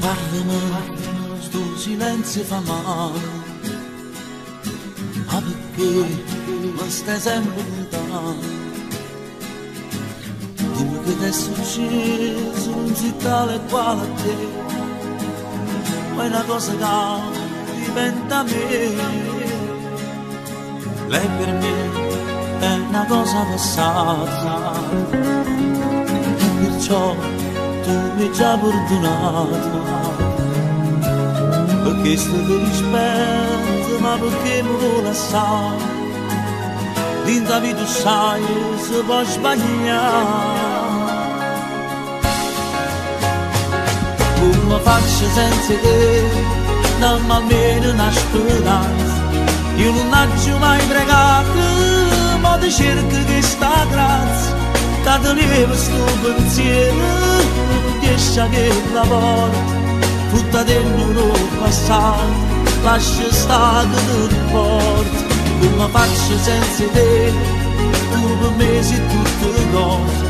Parlami, sto silenzio fa male, ma perché mi stai sempre lontano? Dimmi che ti è successo, non si tale quale a te, ma è una cosa che diventa a me. Lei per me è una cosa passata, e perciò tu mi hai già perdonato, perché sto ti rispetto, ma perché mi vuoi lasciare? Dinta vita sai se può sbagliare. Come faccio senza te, dammi almeno una speranza. Io non ho mai pregato, ma ti cerco questa grazia. Che ti levo sto pensiero, riesci che la porta, tutta dentro il passato, lascia stare tutto porta. Come faccio senza te, tu per me sei tutte cose.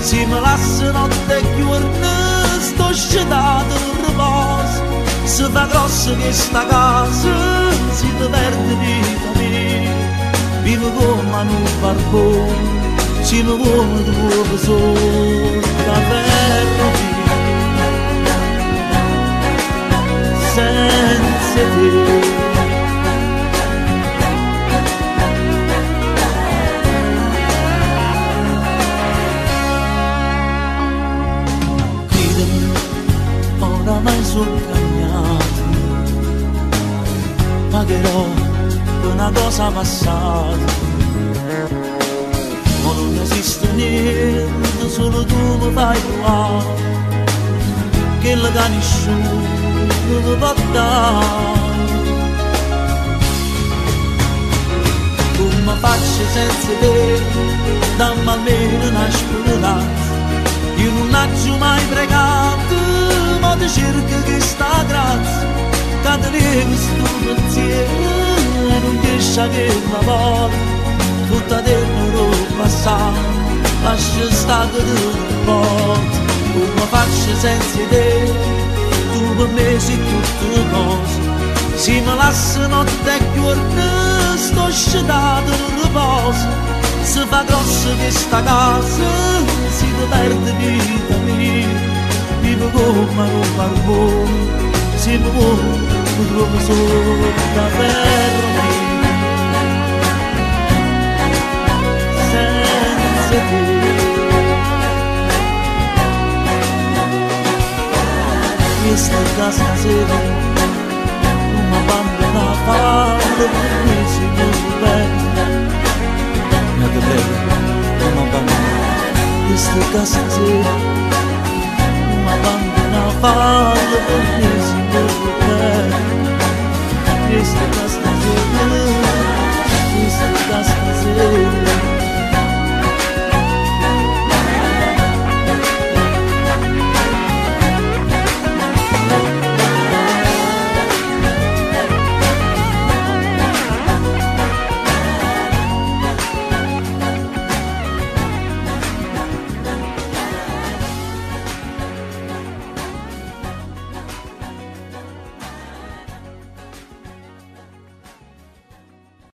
Se mi lasci notte e giorno, sto scedato in riposo. Se fa grossa questa casa, si ti perde vita mia. Vivo come un barbone, se mi vuoi tu vuoi solo la terra mia. Senza te oramai sono cambiato, pagherò per una cosa passata. Ma non esiste niente, solo tu mi fai trovare, che la da nessuno mi può dare. Come faccio senza te, dammi almeno una speranza. Io non ho mai pregato, ma ti cerco questa grazia. Che ti levi sto pensiero, e non riesci che la porta, tutta dentro il passato, lascia stare tutto porta. Come faccio senza te, tu per me sei tutte cose. Se mi lasci notte e giorno, sto scedato in riposo. Se fa grossa questa casa, si ti perde vita mia. Vivo come un barbone, se mi vuoi mi trovo solo da terra mia. Senza te questa casa sera non mi abbandona a farlo, per me si vuole bene. Ma te prego, non mi abbandona questa casa sera, non mi abbandona a farlo, per me si vuole bene.